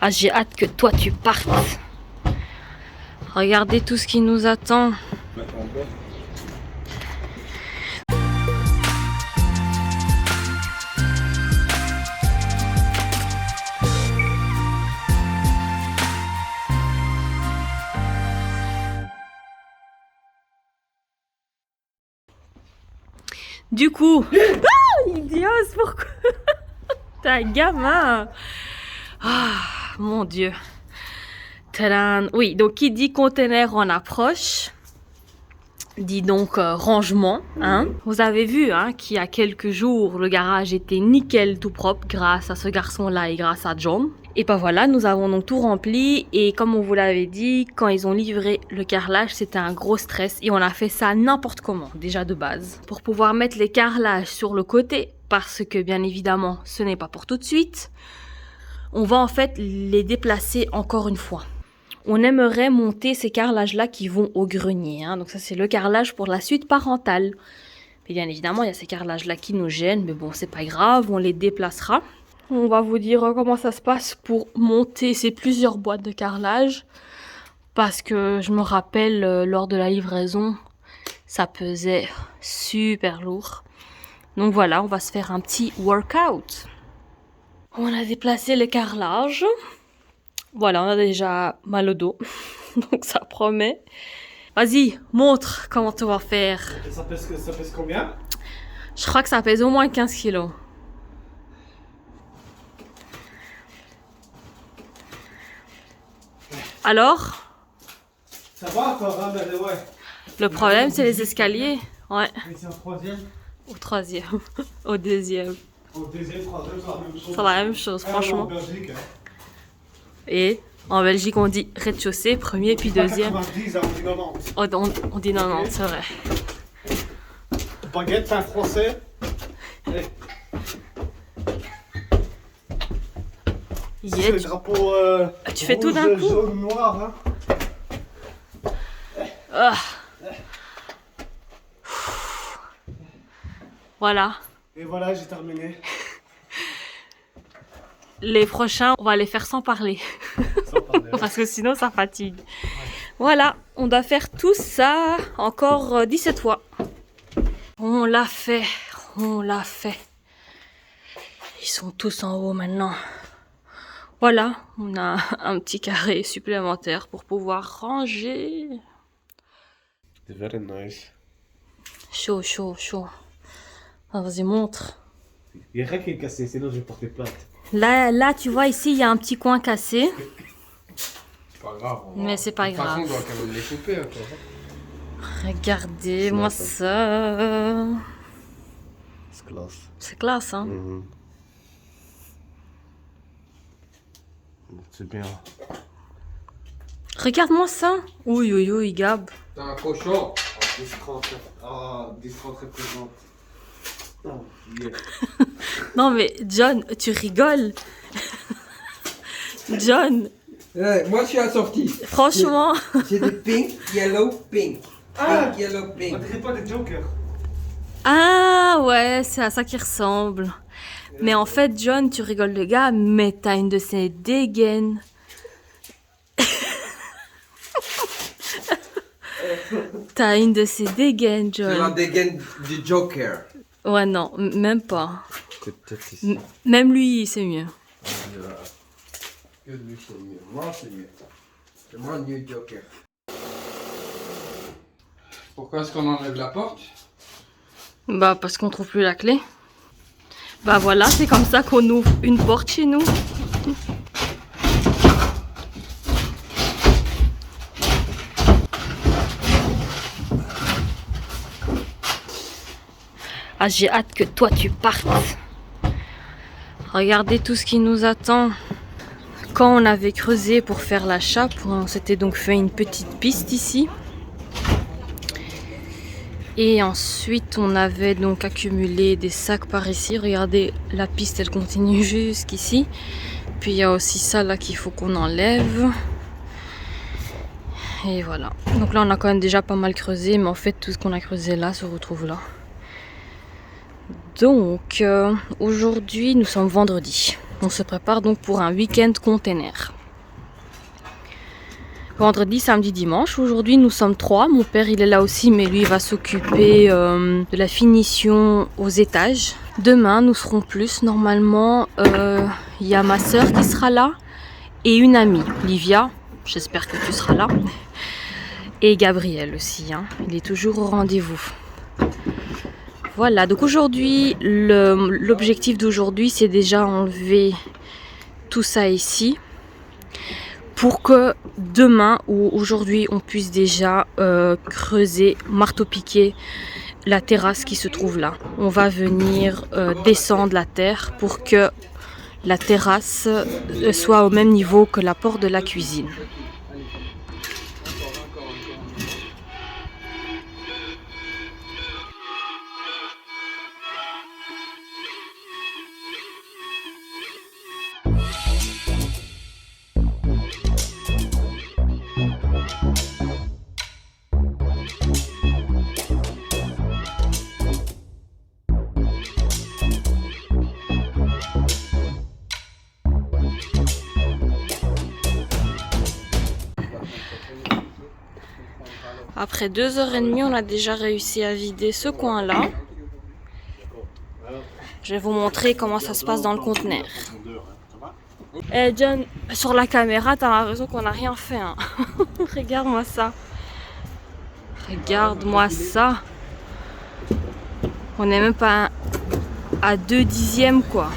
Ah, j'ai hâte que toi tu partes. Regardez tout ce qui nous attend. Du coup, idiot, pourquoi t'es un gamin? Ah, mon Dieu. Tadam. Oui, donc qui dit conteneur en approche, dit donc rangement. Hein. Vous avez vu qu'il y a quelques jours, le garage était nickel tout propre grâce à ce garçon-là et grâce à John. Et ben voilà, nous avons donc tout rempli et comme on vous l'avait dit, quand ils ont livré le carrelage, c'était un gros stress et on a fait ça n'importe comment, déjà de base. Pour pouvoir mettre les carrelages sur le côté, parce que bien évidemment, ce n'est pas pour tout de suite, on va en fait les déplacer encore une fois. On aimerait monter ces carrelages-là qui vont au grenier. Hein. Donc ça, c'est le carrelage pour la suite parentale. Et bien évidemment, il y a ces carrelages-là qui nous gênent, mais bon, c'est pas grave, on les déplacera. On va vous dire comment ça se passe pour monter ces plusieurs boîtes de carrelage. Parce que je me rappelle, lors de la livraison, ça pesait super lourd. Donc voilà, on va se faire un petit workout. On a déplacé le carrelage. Voilà, on a déjà mal au dos. Donc ça promet. Vas-y, montre comment tu vas faire. Ça pèse combien? Je crois que ça pèse au moins 15 kilos. Alors? Ça va encore, hein, mais ouais. Le problème, c'est les escaliers. Ouais. Et c'est en troisième? Au troisième. Au deuxième. Au deuxième, troisième, c'est la même chose. C'est la même chose, franchement. En Belgique, hein. Et en Belgique, on dit rez-de-chaussée, premier puis deuxième. 90, hein, on dit 90. On dit 90, c'est vrai. Baguette, pain français. Et c'est Yeah. le drapeau. Tu fais tout rouge, d'un coup? Jaune, noir, hein. Ah. Voilà. Et voilà, j'ai terminé. Les prochains, on va les faire sans parler. Sans parler. Parce que sinon, ça fatigue. Voilà, on doit faire tout ça encore 17 fois. On l'a fait. On l'a fait. Ils sont tous en haut maintenant. Voilà, on a un petit carré supplémentaire pour pouvoir ranger. C'est very nice. Chaud, chaud, chaud. Ah, vas-y, montre. Il n'y a rien qui est cassé, sinon je vais porter plainte. Là, tu vois, ici, il y a un petit coin cassé. C'est pas grave. Mais c'est pas grave. De toute façon, on doit quand même les couper. Hein, Regardez-moi ça. C'est classe. C'est classe, hein. C'est bien. Regarde-moi ça. Oui, oui, oui, Gab. T'es un cochon. 10-30 représente. Oh, yeah. Non, mais John, tu rigoles. John, Moi, je suis assorti. franchement. J'ai des pink, yellow, pink. Ah. Pink, yellow, On pink. dirait pas des jokers. Ah, ouais, c'est à ça qu'il ressemble. Mais en fait, John, tu rigoles le gars, mais t'as une de ces dégaines. T'as une de ces dégaines, C'est la John. dégaine du Joker. Ouais, non, même pas. Peut-être ici. Même lui, c'est mieux. Que lui, c'est mieux. Moi, c'est mieux. C'est moi le new Joker. Pourquoi est-ce qu'on enlève la porte? Bah, parce qu'on trouve plus la clé. Bah voilà, c'est comme ça qu'on ouvre une porte chez nous. Ah, j'ai hâte que toi tu partes. Regardez tout ce qui nous attend. Quand on avait creusé pour faire la chape, on s'était donc fait une petite piste ici. Et ensuite, on avait donc accumulé des sacs par ici. Regardez, la piste, elle continue jusqu'ici. Puis il y a aussi ça là qu'il faut qu'on enlève. Et voilà. Donc là, on a quand même déjà pas mal creusé. Mais en fait, tout ce qu'on a creusé là se retrouve là. Donc, aujourd'hui, nous sommes vendredi. On se prépare donc pour un week-end container. Vendredi, samedi, dimanche. Aujourd'hui, nous sommes 3. Mon père, il est là aussi, mais lui, il va s'occuper de la finition aux étages. Demain, nous serons plus. Normalement, il y a ma soeur qui sera là et une amie, Livia. J'espère que tu seras là. Et Gabriel aussi, hein. Il est toujours au rendez-vous. Voilà, donc aujourd'hui, l'objectif d'aujourd'hui, c'est déjà enlever tout ça ici. Pour que demain ou aujourd'hui on puisse déjà creuser, marteau-piquer la terrasse qui se trouve là. On va venir descendre la terre pour que la terrasse soit au même niveau que la porte de la cuisine. Après 2h30, on a déjà réussi à vider ce coin-là. Je vais vous montrer comment ça se passe dans le conteneur. Eh John, sur la caméra, t'as l'impression qu'on n'a rien fait. Hein. Regarde-moi ça. Regarde-moi ça. On n'est même pas à 2/10 quoi.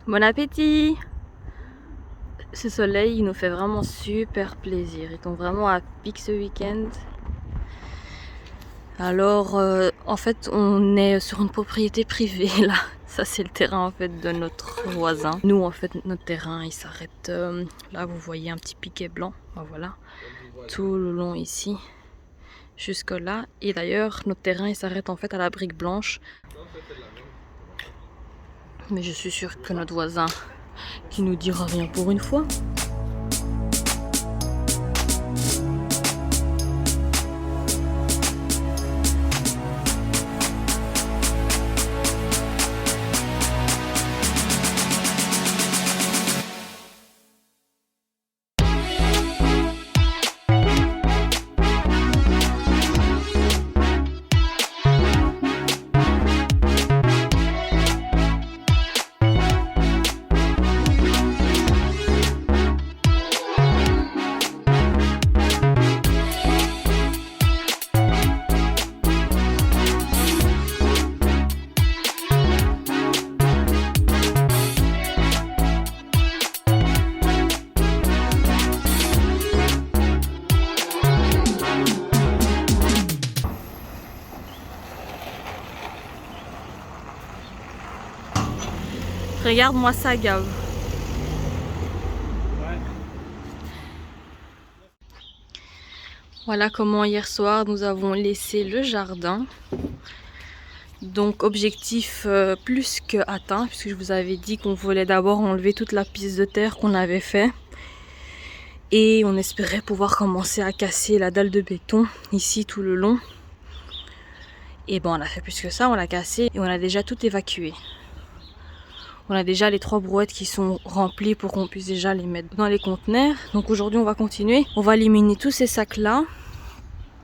Bon appétit! Ce soleil, il nous fait vraiment super plaisir. Il tombe vraiment à pic ce week-end. Alors, en fait, on est sur une propriété privée là. Ça, c'est le terrain en fait de notre voisin. Nous, en fait, notre terrain, il s'arrête là. Vous voyez un petit piquet blanc. Ben, voilà, tout le long ici, jusque là. Et d'ailleurs, notre terrain, il s'arrête en fait à la brique blanche. Mais je suis sûre que notre voisin qui nous dira rien pour une fois. Regarde-moi ça, Gav. Voilà comment hier soir nous avons laissé le jardin. Donc objectif plus que atteint, puisque je vous avais dit qu'on voulait d'abord enlever toute la piste de terre qu'on avait fait. Et on espérait pouvoir commencer à casser la dalle de béton ici tout le long. Et bon, on a fait plus que ça, on l'a cassé et on a déjà tout évacué. On a déjà les 3 brouettes qui sont remplies pour qu'on puisse déjà les mettre dans les conteneurs. Donc aujourd'hui on va continuer. On va éliminer tous ces sacs là,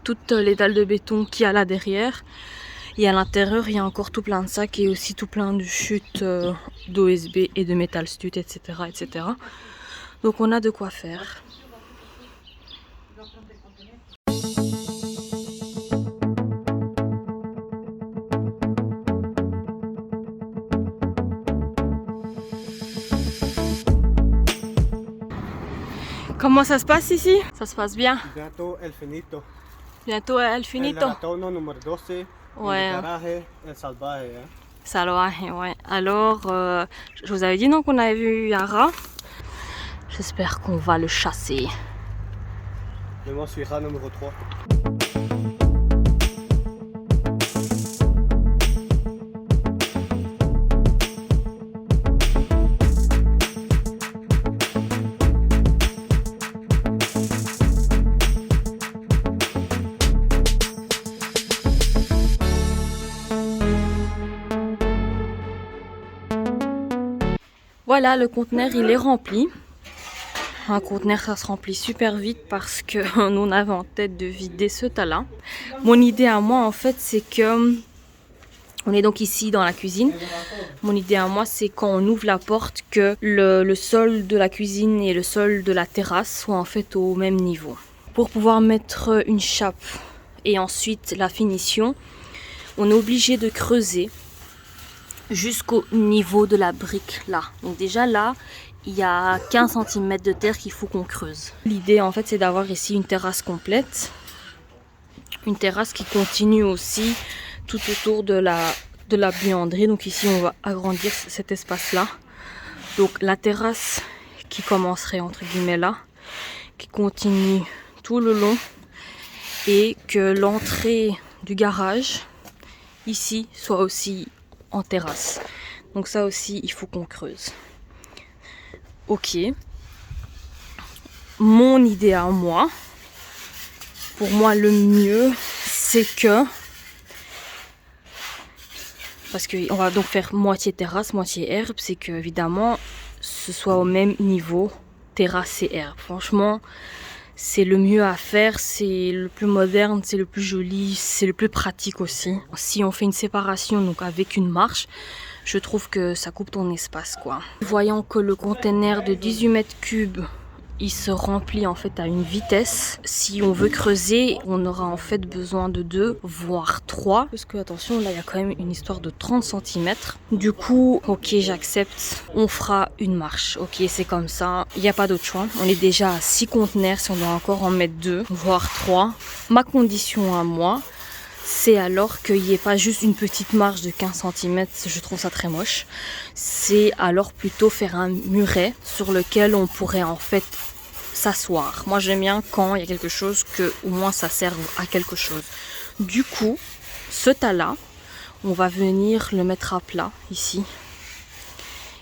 toutes les dalles de béton qu'il y a là derrière. Et à l'intérieur il y a encore tout plein de sacs et aussi tout plein de chutes d'OSB et de métal stud, etc., etc. Donc on a de quoi faire. Comment ça se passe ici? Ça se passe bien. Bientôt el finito. Bientôt el finito. El ratono número 12. Ouais. El garaje, el salvaje. Hein. Salvaje, ouais. Alors, je vous avais dit non qu'on avait vu Yara. J'espère qu'on va le chasser. Et moi, je suis rat numéro 3. Voilà, le conteneur il est rempli. Un conteneur ça se remplit super vite parce que nous on avait en tête de vider ce tas-là. Mon idée à moi en fait c'est que on est donc ici dans la cuisine. Mon idée à moi c'est quand on ouvre la porte que le sol de la cuisine et le sol de la terrasse soient en fait au même niveau. Pour pouvoir mettre une chape et ensuite la finition, on est obligé de creuser jusqu'au niveau de la brique là. Donc déjà là, il y a 15 cm de terre qu'il faut qu'on creuse. L'idée en fait c'est d'avoir ici une terrasse complète. Une terrasse qui continue aussi tout autour de la buanderie. Donc ici on va agrandir cet espace là. Donc la terrasse qui commencerait entre guillemets là, qui continue tout le long et que l'entrée du garage ici soit aussi en terrasse. Donc ça aussi il faut qu'on creuse. Ok. Mon idée à moi, pour moi le mieux c'est que, parce qu'on va donc faire moitié terrasse, moitié herbe, c'est que évidemment ce soit au même niveau terrasse et herbe. Franchement c'est le mieux à faire, c'est le plus moderne, c'est le plus joli, c'est le plus pratique aussi. Si on fait une séparation donc avec une marche, je trouve que ça coupe ton espace quoi. Voyant que le conteneur de 18 mètres cubes, il se remplit en fait à une vitesse. Si on veut creuser, on aura en fait besoin de 2 voire 3. Parce que attention, là il y a quand même une histoire de 30 cm. Du coup, ok j'accepte, on fera une marche. Ok c'est comme ça, il n'y a pas d'autre choix. On est déjà à 6 conteneurs, si on doit encore en mettre 2 voire 3. Ma condition à moi, c'est alors qu'il n'y ait pas juste une petite marche de 15 cm, je trouve ça très moche. C'est alors plutôt faire un muret sur lequel on pourrait en fait s'asseoir. Moi j'aime bien quand il y a quelque chose que au moins ça serve à quelque chose. Du coup, ce tas-là, on va venir le mettre à plat ici.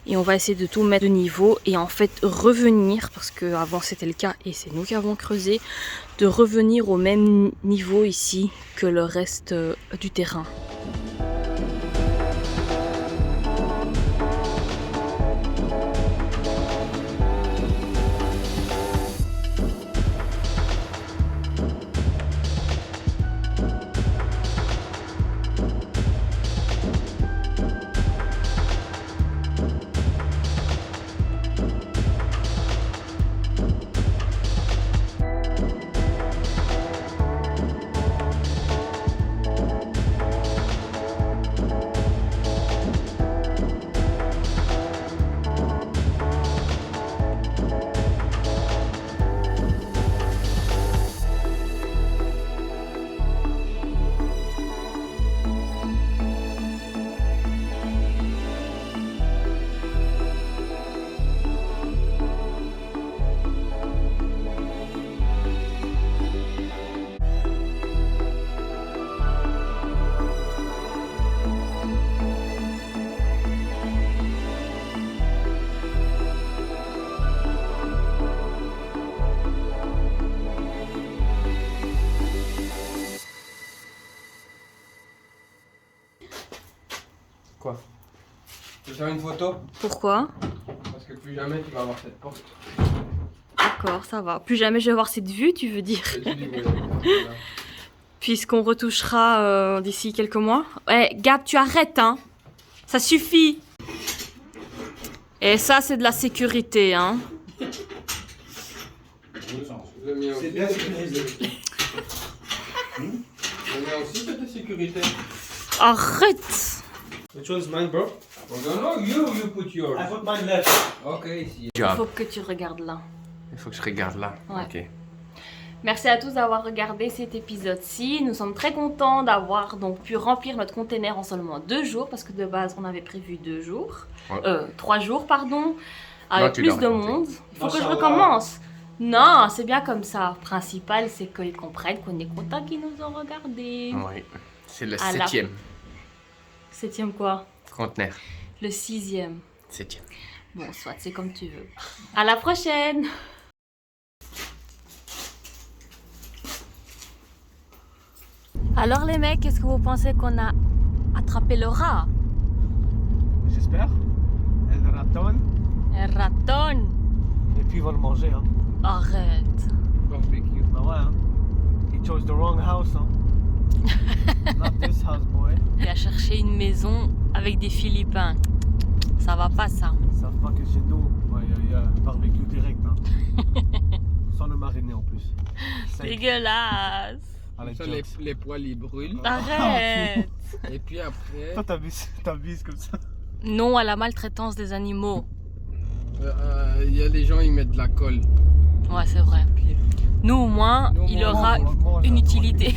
Et on va essayer de tout mettre de niveau et en fait revenir, parce qu'avant c'était le cas et c'est nous qui avons creusé, de revenir au même niveau ici que le reste du terrain. Je vais faire une photo Pourquoi? parce que plus jamais tu vas avoir cette porte. D'accord, ça va. Plus jamais je vais voir cette vue, tu veux dire? Et tu dis, ouais, voilà. Puisqu'on retouchera d'ici quelques mois. Eh, Gab, tu arrêtes, hein? Ça suffit. Et ça, c'est de la sécurité, hein? Le mien aussi, C'est bien sécurisé. Le mien aussi, c'est de sécurité. Arrête! Which one's mine, bro? Oh, no, you put yours. I put mine left. Ok, ici. Il faut que tu regardes là. Il faut que je regarde là. Ouais. Ok. Merci à tous d'avoir regardé cet épisode-ci. Nous sommes très contents d'avoir donc pu remplir notre container en seulement 2 jours, parce que de base on avait prévu 2 jours, Ouais. 3 jours pardon, avec tu plus dois de raconter. monde. Il faut que je Machallah. recommence. Non, c'est bien comme ça. Le principal, c'est qu'ils comprennent qu'on est contents qu'ils nous ont regardés. Oui. C'est le À la- 7e 7e quoi? conteneur. Le 6e. 7e. Bon, soit, c'est comme tu veux. À la prochaine! Alors les mecs, est-ce que vous pensez qu'on a attrapé le rat? J'espère. El raton. Un raton? Et puis ils vont le manger, hein. Arrête. Barbecue. Bah ouais, hein. He chose the wrong house, hein. Not this house, boy. Il a cherché une maison avec des Philippins. Ça va pas ça. Ils savent pas que chez nous, il y a barbecue direct, hein. Sans le mariner en plus. Sec. Dégueulasse. Avec Ça, jokes. les poils ils brûlent. Arrête. Et puis après, Toi, t'abuses comme ça. Non à la maltraitance des animaux. il y a des gens ils mettent de la colle. Ouais, c'est vrai. Nous au moins, Nous, au il moins, aura on le mange, une hein, utilité.